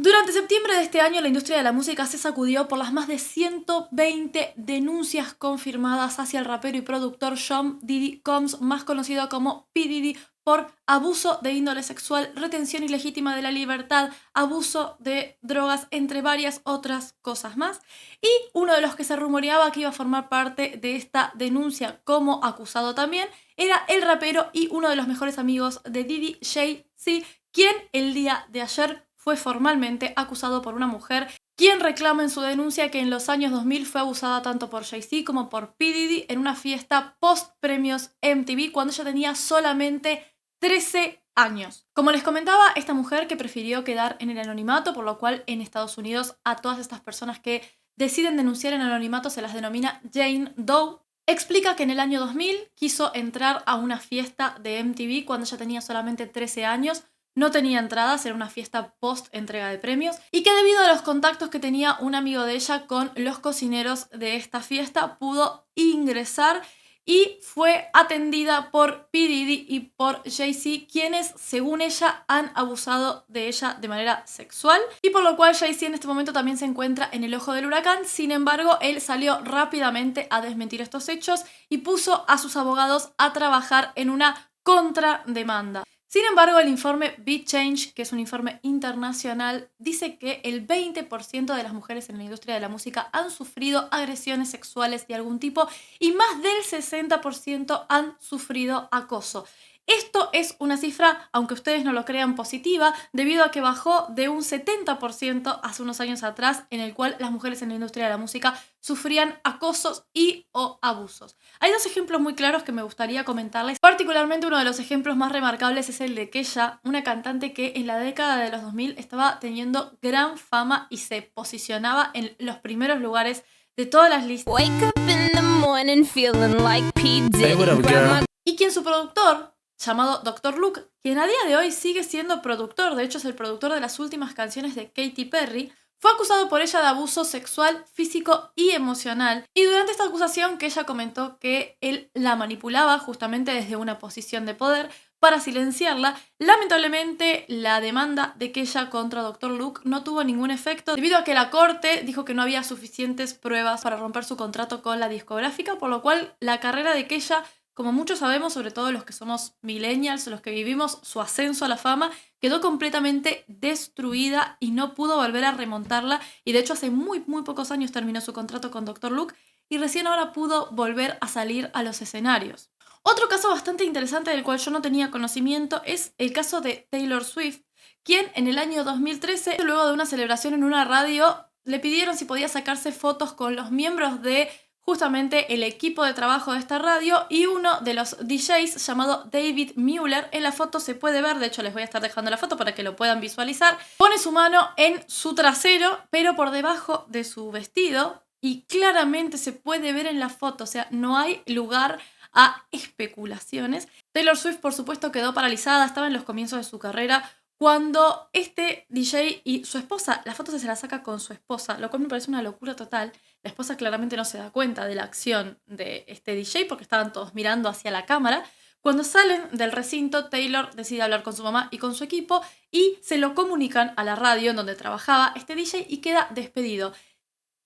Durante septiembre de este año, la industria de la música se sacudió por las más de 120 denuncias confirmadas hacia el rapero y productor Sean Diddy Combs, más conocido como P. Diddy, por abuso de índole sexual, retención ilegítima de la libertad, abuso de drogas, entre varias otras cosas más. Y uno de los que se rumoreaba que iba a formar parte de esta denuncia como acusado también era el rapero y uno de los mejores amigos de Diddy, Jay-Z, quien el día de ayer fue formalmente acusado por una mujer, quien reclama en su denuncia que en los años 2000 fue abusada tanto por Jay-Z como por P. Diddy en una fiesta post-premios MTV cuando ella tenía solamente 13 años. Como les comentaba, esta mujer que prefirió quedar en el anonimato, por lo cual en Estados Unidos a todas estas personas que deciden denunciar en anonimato se las denomina Jane Doe, explica que en el año 2000 quiso entrar a una fiesta de MTV cuando ella tenía solamente 13 años, no tenía entradas, era una fiesta post entrega de premios, y que debido a los contactos que tenía un amigo de ella con los cocineros de esta fiesta pudo ingresar y fue atendida por P. Diddy y por Jay-Z, quienes, según ella, han abusado de ella de manera sexual, y por lo cual Jay-Z en este momento también se encuentra en el ojo del huracán. Sin embargo, él salió rápidamente a desmentir estos hechos y puso a sus abogados a trabajar en una contrademanda. Sin embargo, el informe Beat Change, que es un informe internacional, dice que el 20% de las mujeres en la industria de la música han sufrido agresiones sexuales de algún tipo y más del 60% han sufrido acoso. Esto es una cifra, aunque ustedes no lo crean, positiva, debido a que bajó de un 70% hace unos años atrás, en el cual las mujeres en la industria de la música sufrían acosos y o abusos. Hay dos ejemplos muy claros que me gustaría comentarles. Particularmente uno de los ejemplos más remarcables es el de Kesha, una cantante que en la década de los 2000 estaba teniendo gran fama y se posicionaba en los primeros lugares de todas las listas. Wake up in the morning feeling like P. Diddy. Hey, what up, girl? Y quien su productor, llamado Dr. Luke, quien a día de hoy sigue siendo productor, de hecho es el productor de las últimas canciones de Katy Perry, fue acusado por ella de abuso sexual, físico y emocional. Y durante esta acusación que ella comentó que él la manipulaba justamente desde una posición de poder para silenciarla, lamentablemente la demanda de Kesha contra Dr. Luke no tuvo ningún efecto debido a que la corte dijo que no había suficientes pruebas para romper su contrato con la discográfica, por lo cual la carrera de Kesha, como muchos sabemos, sobre todo los que somos millennials, los que vivimos su ascenso a la fama, quedó completamente destruida y no pudo volver a remontarla. Y de hecho hace muy pocos años terminó su contrato con Dr. Luke y recién ahora pudo volver a salir a los escenarios. Otro caso bastante interesante del cual yo no tenía conocimiento es el caso de Taylor Swift, quien en el año 2013, luego de una celebración en una radio, le pidieron si podía sacarse fotos con los miembros de justamente el equipo de trabajo de esta radio, y uno de los DJs llamado David Mueller, en la foto se puede ver, de hecho les voy a estar dejando la foto para que lo puedan visualizar, pone su mano en su trasero, pero por debajo de su vestido, y claramente se puede ver en la foto, o sea, no hay lugar a especulaciones. Taylor Swift, por supuesto, quedó paralizada, estaba en los comienzos de su carrera, cuando este DJ y su esposa, la foto se la saca con su esposa, lo cual me parece una locura total. La esposa claramente no se da cuenta de la acción de este DJ porque estaban todos mirando hacia la cámara. Cuando salen del recinto, Taylor decide hablar con su mamá y con su equipo y se lo comunican a la radio en donde trabajaba este DJ y queda despedido.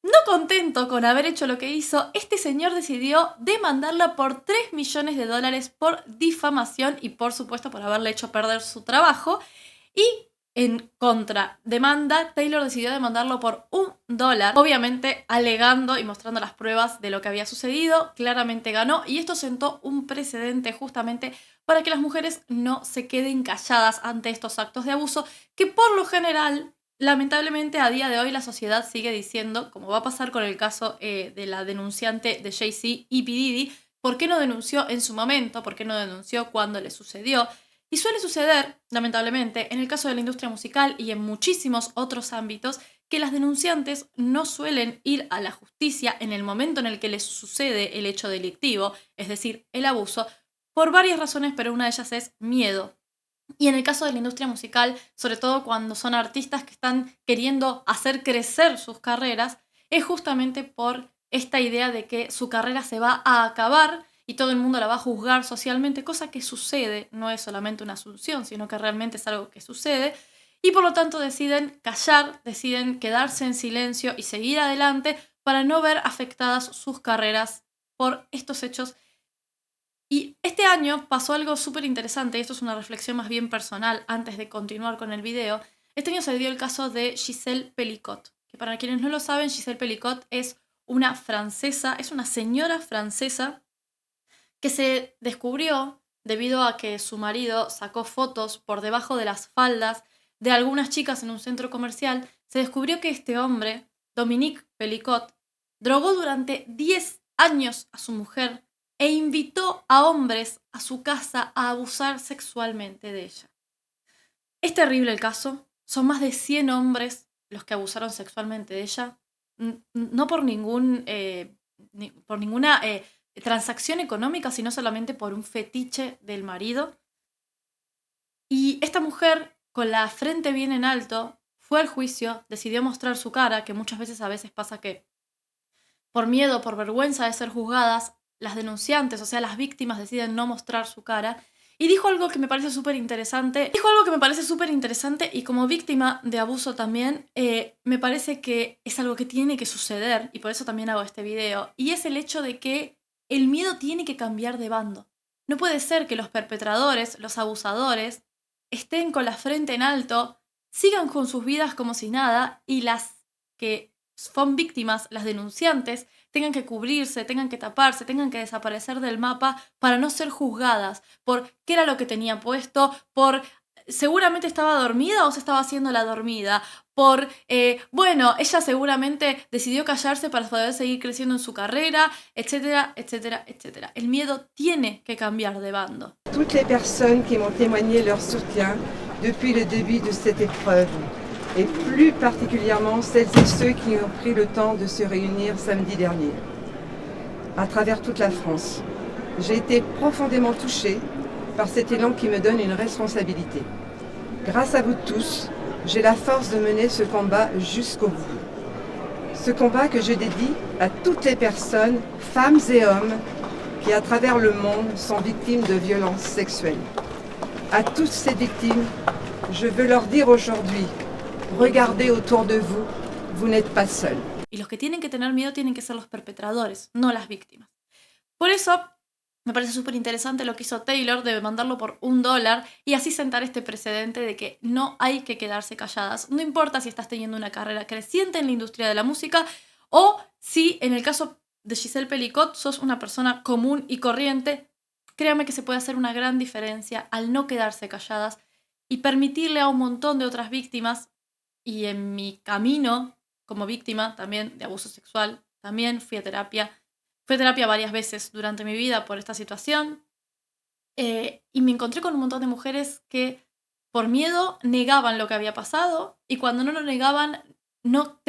No contento con haber hecho lo que hizo, este señor decidió demandarla por $3 millones por difamación y por supuesto por haberle hecho perder su trabajo. Y en contrademanda, Taylor decidió demandarlo por $1, obviamente alegando y mostrando las pruebas de lo que había sucedido. Claramente ganó y esto sentó un precedente justamente para que las mujeres no se queden calladas ante estos actos de abuso que por lo general, lamentablemente, a día de hoy la sociedad sigue diciendo, como va a pasar con el caso de la denunciante de Jay-Z y P. Diddy, ¿por qué no denunció en su momento? ¿Por qué no denunció cuando le sucedió? Y suele suceder, lamentablemente, en el caso de la industria musical y en muchísimos otros ámbitos, que las denunciantes no suelen ir a la justicia en el momento en el que les sucede el hecho delictivo, es decir, el abuso, por varias razones, pero una de ellas es miedo. Y en el caso de la industria musical, sobre todo cuando son artistas que están queriendo hacer crecer sus carreras, es justamente por esta idea de que su carrera se va a acabar y todo el mundo la va a juzgar socialmente, cosa que sucede, no es solamente una asunción, sino que realmente es algo que sucede. y por lo tanto deciden callar, deciden quedarse en silencio y seguir adelante para no ver afectadas sus carreras por estos hechos. Y este año pasó algo súper interesante, y esto es una reflexión más bien personal antes de continuar con el video. Este año se dio el caso de Gisèle Pelicot, que para quienes no lo saben, Gisèle Pelicot es una francesa, es una señora francesa que se descubrió debido a que su marido sacó fotos por debajo de las faldas de algunas chicas en un centro comercial. Se descubrió que este hombre, Dominique Pelicot, drogó durante 10 años a su mujer e invitó a hombres a su casa a abusar sexualmente de ella. Es terrible el caso. Son más de 100 hombres los que abusaron sexualmente de ella. No por ninguna transacción económica, sino solamente por un fetiche del marido. Y esta mujer, con la frente bien en alto, fue al juicio, decidió mostrar su cara, que muchas veces pasa que por miedo, por vergüenza de ser juzgadas, las denunciantes, o sea, las víctimas, deciden no mostrar su cara. Y dijo algo que me parece súper interesante. Y como víctima de abuso también, me parece que es algo que tiene que suceder, y por eso también hago este video, y es el hecho de que el miedo tiene que cambiar de bando. No puede ser que los perpetradores, los abusadores, estén con la frente en alto, sigan con sus vidas como si nada, y las que son víctimas, las denunciantes, tengan que cubrirse, tengan que taparse, tengan que desaparecer del mapa para no ser juzgadas por qué era lo que tenía puesto, por seguramente estaba dormida o se estaba haciendo la dormida, por, ella seguramente decidió callarse para poder seguir creciendo en su carrera, etcétera, etcétera, etcétera. El miedo tiene que cambiar de bando. Toutes les personnes qui m'ont témoigné leur soutien depuis le début de cette épreuve, et plus particulièrement celles et ceux qui ont pris le temps de se réunir samedi dernier, à travers toute la France. J'ai été profondément touchée par cet élan qui me donne une responsabilité. Grâce à vous tous, j'ai la force de mener ce combat jusqu'au bout. Ce combat que je dédie à toutes les personnes, femmes et hommes, qui à travers le monde sont victimes de violences sexuelles. À toutes ces victimes, je veux leur dire aujourd'hui, regardez autour de vous, vous n'êtes pas seuls. Y los que tienen que tener miedo tienen que ser los perpetradores, no las víctimas. Por eso me parece súper interesante lo que hizo Taylor de mandarlo por $1 y así sentar este precedente de que no hay que quedarse calladas. No importa si estás teniendo una carrera creciente en la industria de la música o si en el caso de Gisèle Pelicot sos una persona común y corriente. Créame que se puede hacer una gran diferencia al no quedarse calladas y permitirle a un montón de otras víctimas, y en mi camino como víctima también de abuso sexual, también fui a terapia. Fui a terapia varias veces durante mi vida por esta situación y me encontré con un montón de mujeres que por miedo negaban lo que había pasado y cuando no lo negaban no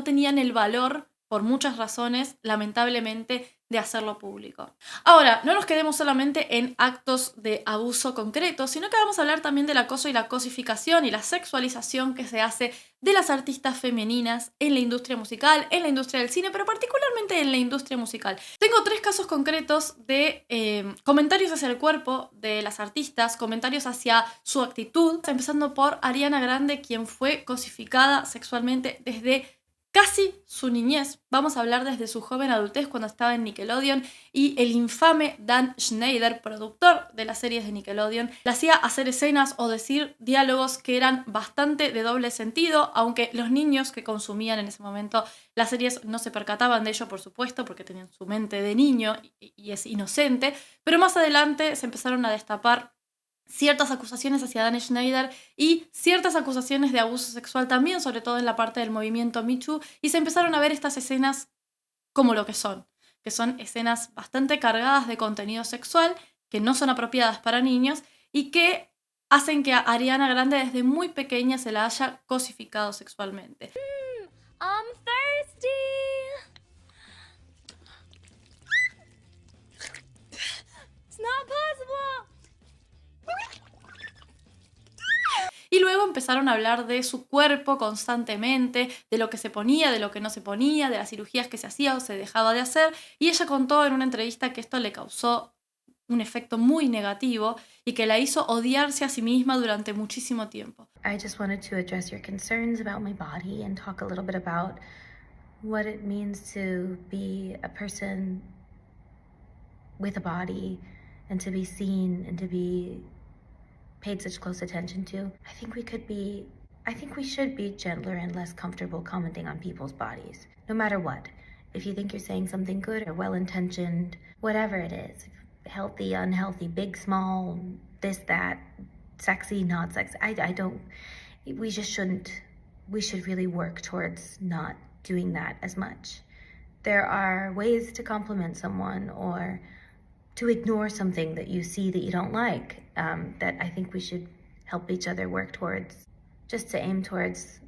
tenían el valor, por muchas razones, lamentablemente, de hacerlo público. Ahora, no nos quedemos solamente en actos de abuso concretos, sino que vamos a hablar también del acoso y la cosificación y la sexualización que se hace de las artistas femeninas en la industria musical, en la industria del cine, pero particularmente en la industria musical. Tengo 3 casos concretos de comentarios hacia el cuerpo de las artistas, comentarios hacia su actitud, empezando por Ariana Grande, quien fue cosificada sexualmente desde casi su niñez. Vamos a hablar desde su joven adultez cuando estaba en Nickelodeon y el infame Dan Schneider, productor de las series de Nickelodeon, le hacía hacer escenas o decir diálogos que eran bastante de doble sentido, aunque los niños que consumían en ese momento las series no se percataban de ello, por supuesto, porque tenían su mente de niño y es inocente, pero más adelante se empezaron a destapar ciertas acusaciones hacia Dan Schneider y ciertas acusaciones de abuso sexual también, sobre todo en la parte del movimiento Me Too, y se empezaron a ver estas escenas como lo que son escenas bastante cargadas de contenido sexual, que no son apropiadas para niños y que hacen que a Ariana Grande desde muy pequeña se la haya cosificado sexualmente. I'm thirsty. It's not possible. Y luego empezaron a hablar de su cuerpo constantemente, de lo que se ponía, de lo que no se ponía, de las cirugías que se hacía o se dejaba de hacer. Y ella contó en una entrevista que esto le causó un efecto muy negativo y que la hizo odiarse a sí misma durante muchísimo tiempo. I just wanted to address your concerns about my body and talk a little bit about what it means to be a person with a body and to be seen and to be paid such close attention to. I think we should be gentler and less comfortable commenting on people's bodies, no matter what. If you think you're saying something good or well-intentioned, whatever it is, healthy, unhealthy, big, small, this, that, sexy, not sexy, we just shouldn't. We should really work towards not doing that as much. There are ways to compliment someone or to ignore something that you see that you don't like, that I think we should help each other work towards, just to aim towards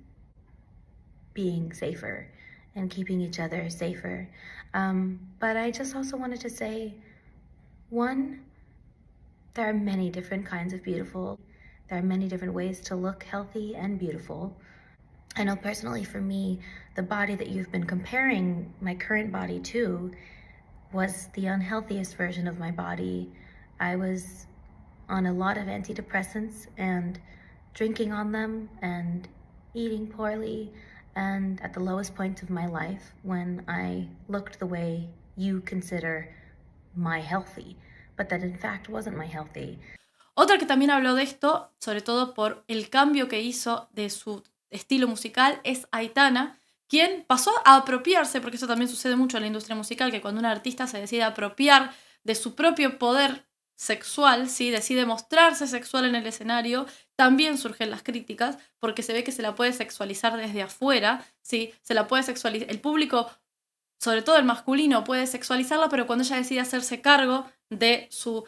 being safer and keeping each other safer. But I just also wanted to say, one, there are many different kinds of beautiful. There are many different ways to look healthy and beautiful. I know personally for me, the body that you've been comparing my current body to was the unhealthiest version of my body. I was on a lot of antidepressants and drinking on them and eating poorly and at the lowest point of my life when I looked the way you consider my healthy, but that in fact wasn't my healthy. Otra que también habló de esto, sobre todo por el cambio que hizo de su estilo musical, es Aitana, quien pasó a apropiarse, porque eso también sucede mucho en la industria musical, que cuando un artista se decide apropiar de su propio poder sexual, ¿sí? Decide mostrarse sexual en el escenario, también surgen las críticas, porque se ve que se la puede sexualizar desde afuera, ¿sí? Se la puede sexualizar, el público, sobre todo el masculino, puede sexualizarla, pero cuando ella decide hacerse cargo de su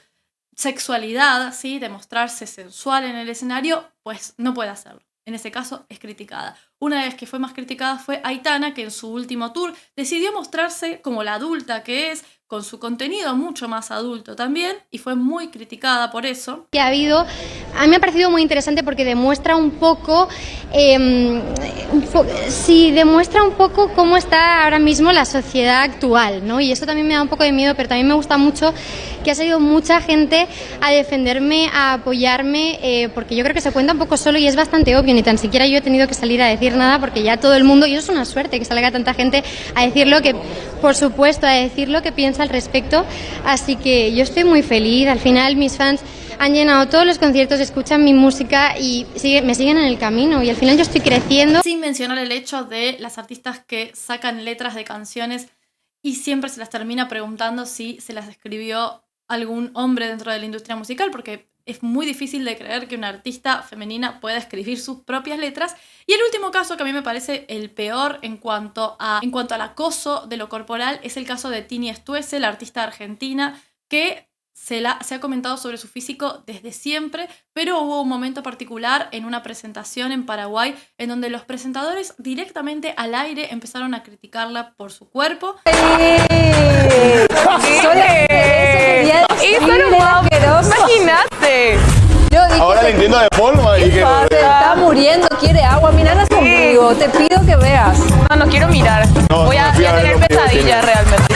sexualidad, ¿sí? De mostrarse sensual en el escenario, pues no puede hacerlo. En ese caso es criticada. Una vez que fue más criticada fue Aitana, que en su último tour decidió mostrarse como la adulta que es, con su contenido mucho más adulto también, y fue muy criticada por eso. Que ha habido, a mí me ha parecido muy interesante porque demuestra un poco, demuestra un poco cómo está ahora mismo la sociedad actual, ¿no? Y esto también me da un poco de miedo, pero también me gusta mucho que ha salido mucha gente a defenderme, a apoyarme, porque yo creo que se cuenta un poco solo y es bastante obvio, ni tan siquiera yo he tenido que salir a decir nada porque ya todo el mundo, y eso es una suerte que salga tanta gente a decir lo que, por supuesto, a decir lo que piensa al respecto, así que yo estoy muy feliz. Al final mis fans han llenado todos los conciertos, escuchan mi música y me siguen en el camino, y al final yo estoy creciendo. Sin mencionar el hecho de las artistas que sacan letras de canciones y siempre se las termina preguntando si se las escribió algún hombre dentro de la industria musical, porque es muy difícil de creer que una artista femenina pueda escribir sus propias letras. Y el último caso, que a mí me parece el peor en cuanto al acoso de lo corporal, es el caso de Tini Stoessel, la artista argentina, que se ha comentado sobre su físico desde siempre, pero hubo un momento particular en una presentación en Paraguay en donde los presentadores directamente al aire empezaron a criticarla por su cuerpo. Imagínate. Ahora le entiendo de forma y que Se está muriendo, quiere agua. Mira conmigo, te pido que veas. No quiero mirar. Voy a tener pesadillas realmente.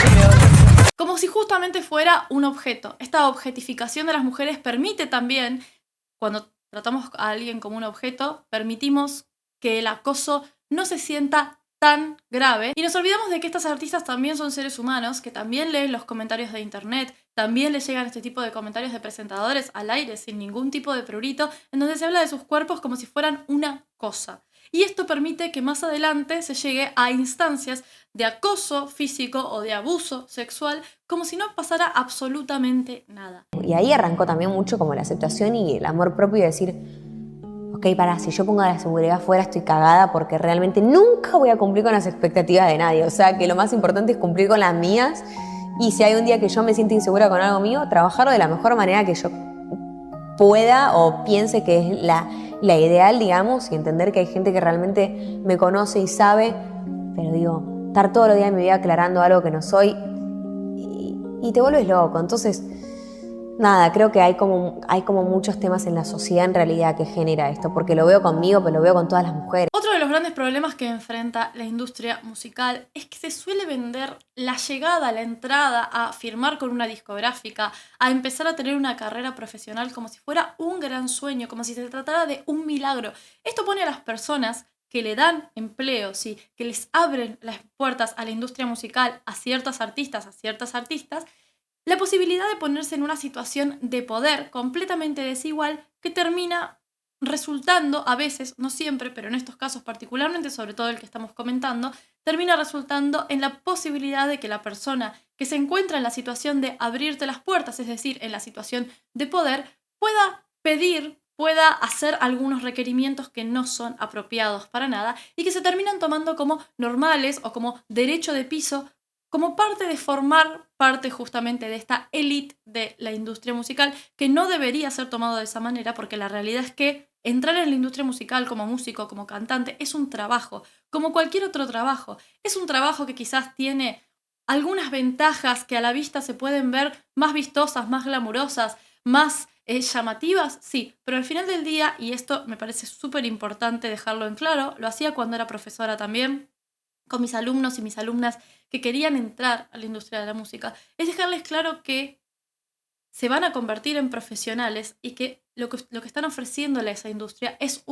Como si justamente fuera un objeto. Esta objetificación de las mujeres permite también, cuando tratamos a alguien como un objeto, permitimos que el acoso no se sienta tan grave. Y nos olvidamos de que estas artistas también son seres humanos, que también leen los comentarios de internet, también les llegan este tipo de comentarios de presentadores al aire sin ningún tipo de prurito, en donde se habla de sus cuerpos como si fueran una cosa. Y esto permite que más adelante se llegue a instancias de acoso físico o de abuso sexual como si no pasara absolutamente nada. Y ahí arrancó también mucho como la aceptación y el amor propio y decir, ok, si yo pongo la seguridad afuera estoy cagada porque realmente nunca voy a cumplir con las expectativas de nadie. O sea que lo más importante es cumplir con las mías, y si hay un día que yo me siento insegura con algo mío, trabajarlo de la mejor manera que yo pueda o piense que es la ideal, digamos, y entender que hay gente que realmente me conoce y sabe, pero digo, estar todos los días de mi vida aclarando algo que no soy y te vuelves loco. Entonces, nada, creo que hay como muchos temas en la sociedad en realidad que genera esto, porque lo veo conmigo, pero lo veo con todas las mujeres. Otro de los grandes problemas que enfrenta la industria musical es que se suele vender la llegada, la entrada a firmar con una discográfica, a empezar a tener una carrera profesional como si fuera un gran sueño, como si se tratara de un milagro. Esto pone a las personas que le dan empleo, ¿sí?, que les abren las puertas a la industria musical, a ciertas artistas, la posibilidad de ponerse en una situación de poder completamente desigual que termina resultando, a veces, no siempre, pero en estos casos particularmente, sobre todo el que estamos comentando, termina resultando en la posibilidad de que la persona que se encuentra en la situación de abrirte las puertas, es decir, en la situación de poder, pueda pedir, pueda hacer algunos requerimientos que no son apropiados para nada y que se terminan tomando como normales o como derecho de piso, como parte de formar parte justamente de esta élite de la industria musical, que no debería ser tomado de esa manera, porque la realidad es que entrar en la industria musical como músico, como cantante, es un trabajo, como cualquier otro trabajo. Es un trabajo que quizás tiene algunas ventajas que a la vista se pueden ver más vistosas, más glamurosas, más llamativas, sí, pero al final del día, y esto me parece súper importante dejarlo en claro, lo hacía cuando era profesora también, con mis alumnos y mis alumnas que querían entrar a la industria de la música, es dejarles claro que se van a convertir en profesionales y que lo que están ofreciéndole a esa industria es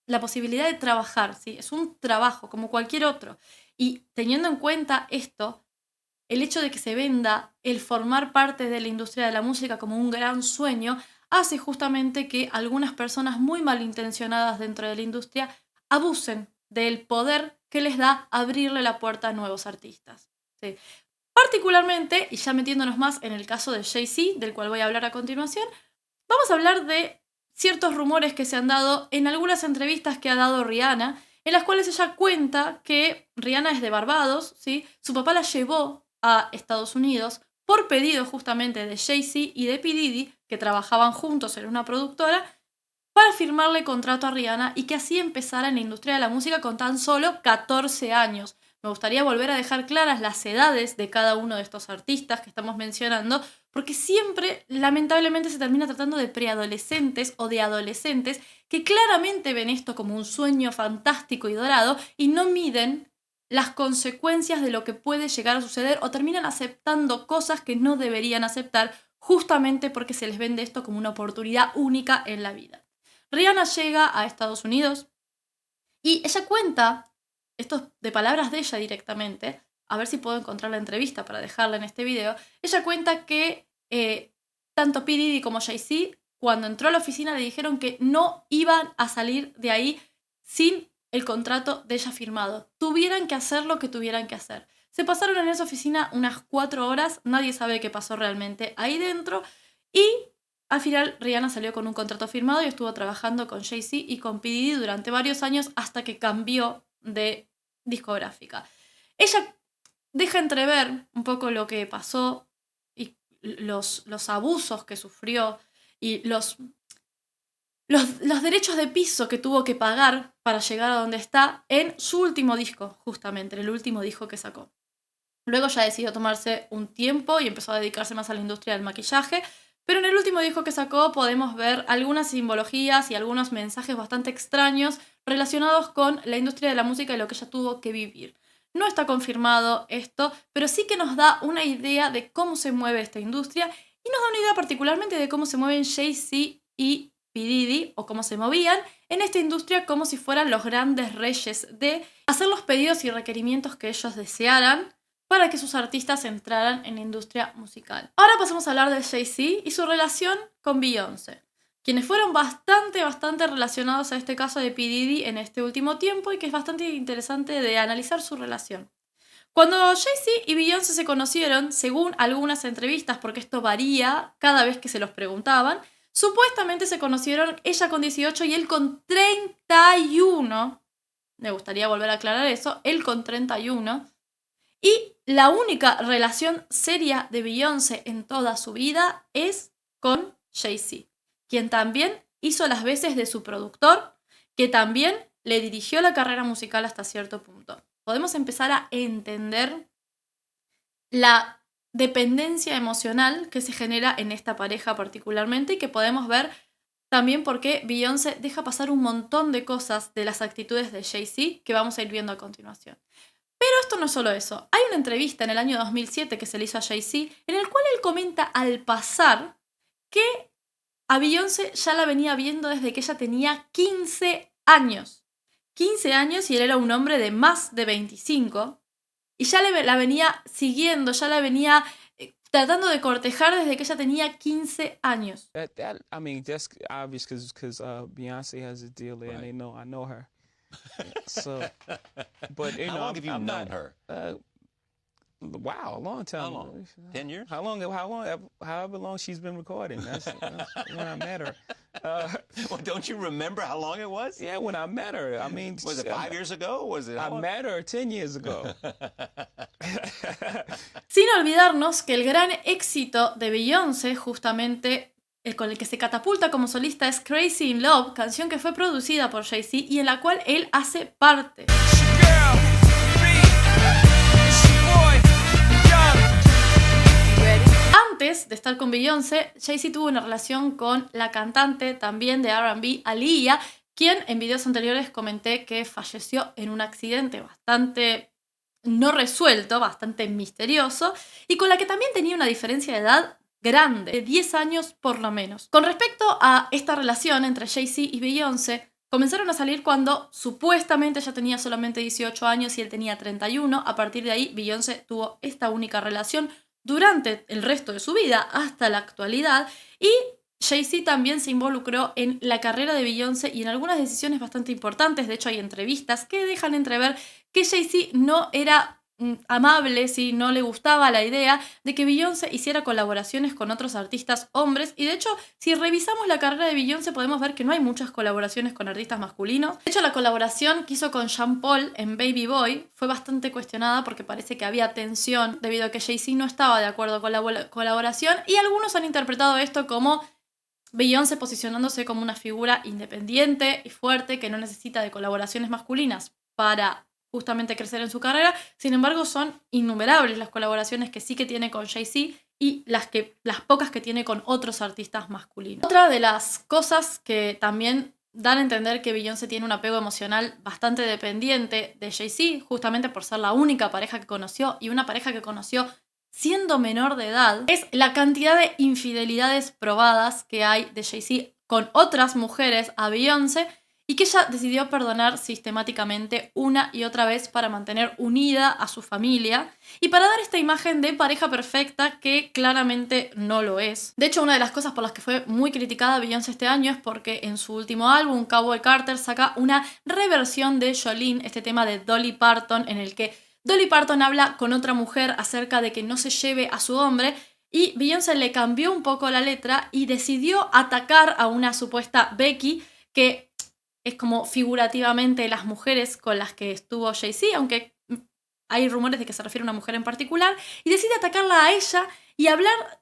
la posibilidad de trabajar, ¿sí? Es un trabajo como cualquier otro. Y teniendo en cuenta esto, el hecho de que se venda el formar parte de la industria de la música como un gran sueño hace justamente que algunas personas muy malintencionadas dentro de la industria abusen del poder que les da abrirle la puerta a nuevos artistas, ¿sí? Particularmente, y ya metiéndonos más en el caso de Jay-Z, del cual voy a hablar a continuación, vamos a hablar de ciertos rumores que se han dado en algunas entrevistas que ha dado Rihanna, en las cuales ella cuenta que Rihanna es de Barbados, ¿sí? Su papá la llevó a Estados Unidos por pedido justamente de Jay-Z y de P. Diddy, que trabajaban juntos en una productora, para firmarle contrato a Rihanna y que así empezara en la industria de la música con tan solo 14 años. Me gustaría volver a dejar claras las edades de cada uno de estos artistas que estamos mencionando, porque siempre, lamentablemente, se termina tratando de preadolescentes o de adolescentes que claramente ven esto como un sueño fantástico y dorado y no miden las consecuencias de lo que puede llegar a suceder o terminan aceptando cosas que no deberían aceptar justamente porque se les vende esto como una oportunidad única en la vida. Rihanna llega a Estados Unidos y ella cuenta, esto de palabras de ella directamente, a ver si puedo encontrar la entrevista para dejarla en este video, ella cuenta que tanto P. Diddy como Jay-Z, cuando entró a la oficina le dijeron que no iban a salir de ahí sin el contrato de ella firmado. Tuvieran que hacer lo que tuvieran que hacer. Se pasaron en esa oficina unas 4 horas, nadie sabe qué pasó realmente ahí dentro, y al final Rihanna salió con un contrato firmado y estuvo trabajando con Jay-Z y con P. Diddy durante varios años hasta que cambió de discográfica. Ella deja entrever un poco lo que pasó y los abusos que sufrió y los derechos de piso que tuvo que pagar para llegar a donde está en su último disco, justamente, en el último disco que sacó. Luego ya decidió tomarse un tiempo y empezó a dedicarse más a la industria del maquillaje, pero en el último disco que sacó podemos ver algunas simbologías y algunos mensajes bastante extraños relacionados con la industria de la música y lo que ella tuvo que vivir. No está confirmado esto, pero sí que nos da una idea de cómo se mueve esta industria y nos da una idea particularmente de cómo se mueven Jay-Z y P. Diddy, o cómo se movían en esta industria como si fueran los grandes reyes de hacer los pedidos y requerimientos que ellos desearan para que sus artistas entraran en la industria musical. Ahora pasamos a hablar de Jay-Z y su relación con Beyoncé, quienes fueron bastante relacionados a este caso de P. Diddy en este último tiempo y que es bastante interesante de analizar su relación. Cuando Jay-Z y Beyoncé se conocieron, según algunas entrevistas, porque esto varía cada vez que se los preguntaban, supuestamente se conocieron ella con 18 y él con 31. Me gustaría volver a aclarar eso, él con 31. Y la única relación seria de Beyoncé en toda su vida es con Jay-Z, quien también hizo las veces de su productor, que también le dirigió la carrera musical hasta cierto punto. Podemos empezar a entender la dependencia emocional que se genera en esta pareja particularmente y que podemos ver también porque Beyoncé deja pasar un montón de cosas de las actitudes de Jay-Z que vamos a ir viendo a continuación. Pero esto no es solo eso. Hay una entrevista en el año 2007 que se le hizo a Jay-Z en el cual él comenta al pasar que a Beyoncé ya la venía viendo desde que ella tenía 15 años. 15 años y él era un hombre de más de 25. Y ya la venía siguiendo, ya la venía tratando de cortejar desde que ella tenía 15 años. I mean, that's obvious because Beyonce has a deal there, and they know I know her. So, but you How know, long have you I'm known not, her? Wow, a long time. How long? 10 years? How long? However long she's been recording. That's when I met her. Well, don't you remember how long it was? Yeah, when I met her. I mean, Was it 5 years ago? Was it? I met her 10 years ago. Sin olvidarnos que el gran éxito de Beyoncé, justamente con el que se catapulta como solista, es Crazy in Love, canción que fue producida por Jay-Z y en la cual él hace parte. Antes de estar con Beyoncé, Jay-Z tuvo una relación con la cantante también de R&B, Aaliyah, quien en videos anteriores comenté que falleció en un accidente bastante no resuelto, bastante misterioso, y con la que también tenía una diferencia de edad grande, de 10 años por lo menos. Con respecto a esta relación entre Jay-Z y Beyoncé, comenzaron a salir cuando supuestamente ella tenía solamente 18 años y él tenía 31. A partir de ahí, Beyoncé tuvo esta única relación durante el resto de su vida hasta la actualidad, y Jay-Z también se involucró en la carrera de Beyoncé y en algunas decisiones bastante importantes. De hecho, hay entrevistas que dejan entrever que Jay-Z no era amable, si no le gustaba la idea de que Beyoncé hiciera colaboraciones con otros artistas hombres. Y de hecho, si revisamos la carrera de Beyoncé, podemos ver que no hay muchas colaboraciones con artistas masculinos. De hecho, la colaboración que hizo con Sean Paul en Baby Boy fue bastante cuestionada porque parece que había tensión debido a que Jay-Z no estaba de acuerdo con la colaboración, y algunos han interpretado esto como Beyoncé posicionándose como una figura independiente y fuerte que no necesita de colaboraciones masculinas para justamente crecer en su carrera. Sin embargo, son innumerables las colaboraciones que sí que tiene con Jay-Z y las pocas que tiene con otros artistas masculinos. Otra de las cosas que también dan a entender que Beyoncé tiene un apego emocional bastante dependiente de Jay-Z, justamente por ser la única pareja que conoció, y una pareja que conoció siendo menor de edad, es la cantidad de infidelidades probadas que hay de Jay-Z con otras mujeres a Beyoncé, y que ella decidió perdonar sistemáticamente una y otra vez para mantener unida a su familia y para dar esta imagen de pareja perfecta que claramente no lo es. De hecho, una de las cosas por las que fue muy criticada Beyoncé este año es porque en su último álbum, Cowboy Carter, saca una reversión de Jolene, este tema de Dolly Parton, en el que Dolly Parton habla con otra mujer acerca de que no se lleve a su hombre, y Beyoncé le cambió un poco la letra y decidió atacar a una supuesta Becky, que es como figurativamente las mujeres con las que estuvo Jay-Z, aunque hay rumores de que se refiere a una mujer en particular, y decide atacarla a ella y hablar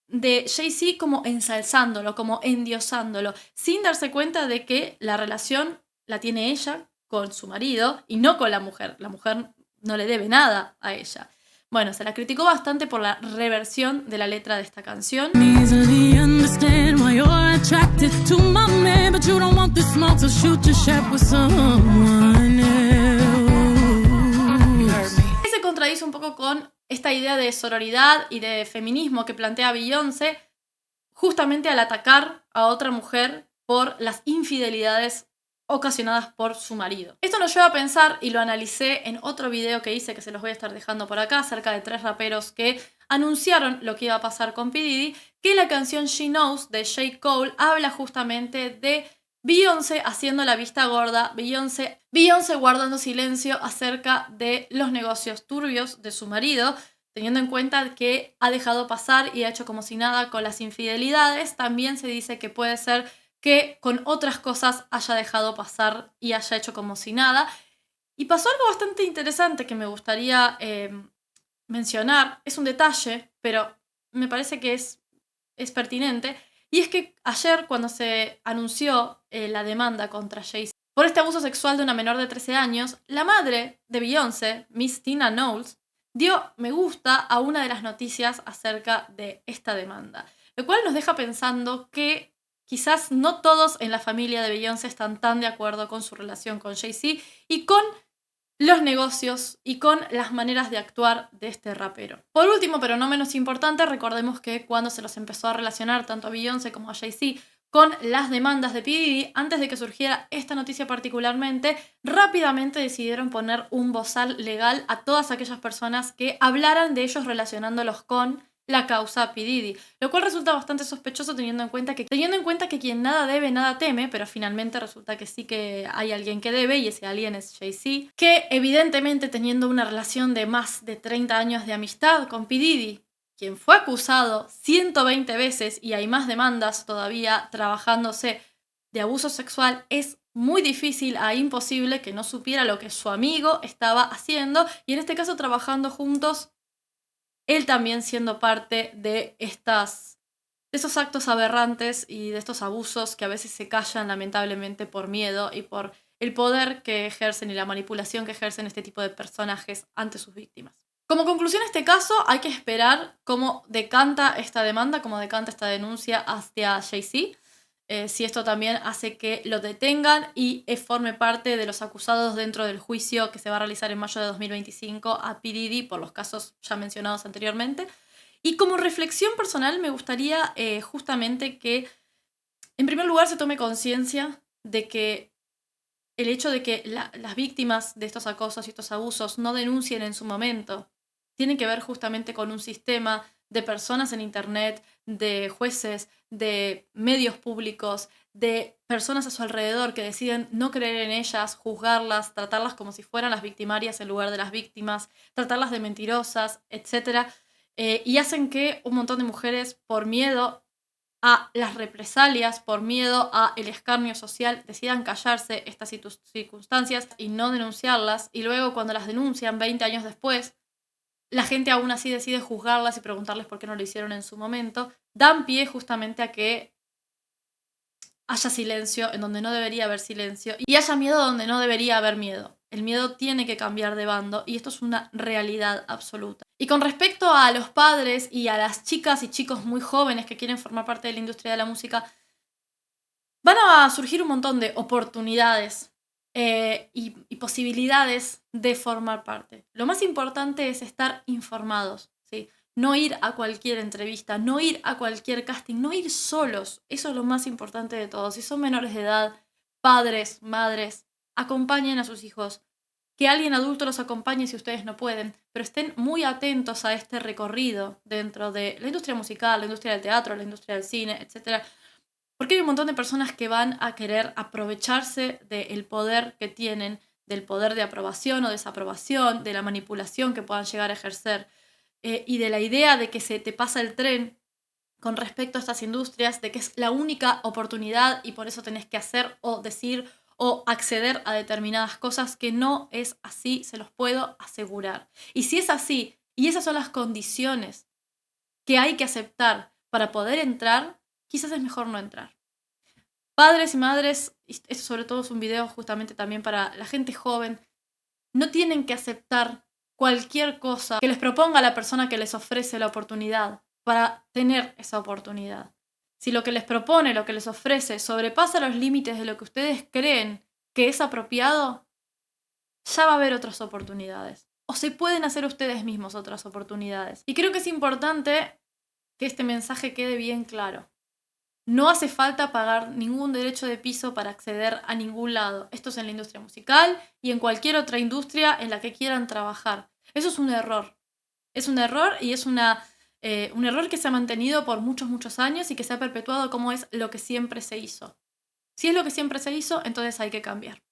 de Jay-Z como ensalzándolo, como endiosándolo, sin darse cuenta de que la relación la tiene ella con su marido y no con la mujer. La mujer no le debe nada a ella. Bueno, se la criticó bastante por la reversión de la letra de esta canción. Se contradice un poco con esta idea de sororidad y de feminismo que plantea Beyoncé, justamente al atacar a otra mujer por las infidelidades ocasionadas por su marido. Esto nos lleva a pensar, y lo analicé en otro video que hice, que se los voy a estar dejando por acá, acerca de 3 raperos que anunciaron lo que iba a pasar con P. Diddy, que la canción She Knows de J. Cole habla justamente de Beyoncé haciendo la vista gorda, Beyoncé guardando silencio acerca de los negocios turbios de su marido, teniendo en cuenta que ha dejado pasar y ha hecho como si nada con las infidelidades. También se dice que puede ser que con otras cosas haya dejado pasar y haya hecho como si nada. Y pasó algo bastante interesante que me gustaría mencionar. Es un detalle, pero me parece que es pertinente. Y es que ayer, cuando se anunció la demanda contra Jay-Z por este abuso sexual de una menor de 13 años, la madre de Beyoncé, Miss Tina Knowles, dio me gusta a una de las noticias acerca de esta demanda. Lo cual nos deja pensando que quizás no todos en la familia de Beyoncé están tan de acuerdo con su relación con Jay-Z y con los negocios y con las maneras de actuar de este rapero. Por último, pero no menos importante, recordemos que cuando se los empezó a relacionar tanto a Beyoncé como a Jay-Z con las demandas de P. Diddy, antes de que surgiera esta noticia particularmente, rápidamente decidieron poner un bozal legal a todas aquellas personas que hablaran de ellos relacionándolos con la causa P. Diddy, lo cual resulta bastante sospechoso teniendo en cuenta que quien nada debe, nada teme, pero finalmente resulta que sí que hay alguien que debe y ese alguien es Jay-Z, que evidentemente teniendo una relación de más de 30 años de amistad con P. Diddy, quien fue acusado 120 veces y hay más demandas todavía trabajándose de abuso sexual, es muy difícil a imposible que no supiera lo que su amigo estaba haciendo y en este caso trabajando juntos, él también siendo parte de esos actos aberrantes y de estos abusos que a veces se callan lamentablemente por miedo y por el poder que ejercen y la manipulación que ejercen este tipo de personajes ante sus víctimas. Como conclusión a este caso, hay que esperar cómo decanta esta demanda, cómo decanta esta denuncia hacia Jay-Z, si esto también hace que lo detengan y forme parte de los acusados dentro del juicio que se va a realizar en mayo de 2025 a P. Diddy por los casos ya mencionados anteriormente. Y como reflexión personal me gustaría justamente que, en primer lugar, se tome conciencia de que el hecho de que las víctimas de estos acosos y estos abusos no denuncien en su momento tiene que ver justamente con un sistema de personas en internet, de jueces, de medios públicos, de personas a su alrededor que deciden no creer en ellas, juzgarlas, tratarlas como si fueran las victimarias en lugar de las víctimas, tratarlas de mentirosas, etc. Y hacen que un montón de mujeres, por miedo a las represalias, por miedo a el escarnio social, decidan callarse estas circunstancias y no denunciarlas. Y luego cuando las denuncian 20 años después, la gente aún así decide juzgarlas y preguntarles por qué no lo hicieron en su momento, dan pie justamente a que haya silencio en donde no debería haber silencio y haya miedo donde no debería haber miedo. El miedo tiene que cambiar de bando y esto es una realidad absoluta. Y con respecto a los padres y a las chicas y chicos muy jóvenes que quieren formar parte de la industria de la música, van a surgir un montón de oportunidades y posibilidades de formar parte. Lo más importante es estar informados, ¿sí? No ir a cualquier entrevista, no ir a cualquier casting, no ir solos. Eso es lo más importante de todo. Si son menores de edad, padres, madres, acompañen a sus hijos. Que alguien adulto los acompañe si ustedes no pueden, pero estén muy atentos a este recorrido dentro de la industria musical, la industria del teatro, la industria del cine, etc. Porque hay un montón de personas que van a querer aprovecharse del poder que tienen, del poder de aprobación o desaprobación, de la manipulación que puedan llegar a ejercer y de la idea de que se te pasa el tren con respecto a estas industrias, de que es la única oportunidad y por eso tenés que hacer o decir o acceder a determinadas cosas, que no es así, se los puedo asegurar. Y si es así, y esas son las condiciones que hay que aceptar para poder entrar, quizás es mejor no entrar. Padres y madres, esto sobre todo es un video justamente también para la gente joven, no tienen que aceptar cualquier cosa que les proponga la persona que les ofrece la oportunidad para tener esa oportunidad. Si lo que les propone, lo que les ofrece, sobrepasa los límites de lo que ustedes creen que es apropiado, ya va a haber otras oportunidades. O se pueden hacer ustedes mismos otras oportunidades. Y creo que es importante que este mensaje quede bien claro. No hace falta pagar ningún derecho de piso para acceder a ningún lado. Esto es en la industria musical y en cualquier otra industria en la que quieran trabajar. Eso es un error. Es un error y es un error que se ha mantenido por muchos años y que se ha perpetuado como es lo que siempre se hizo. Si es lo que siempre se hizo, entonces hay que cambiar.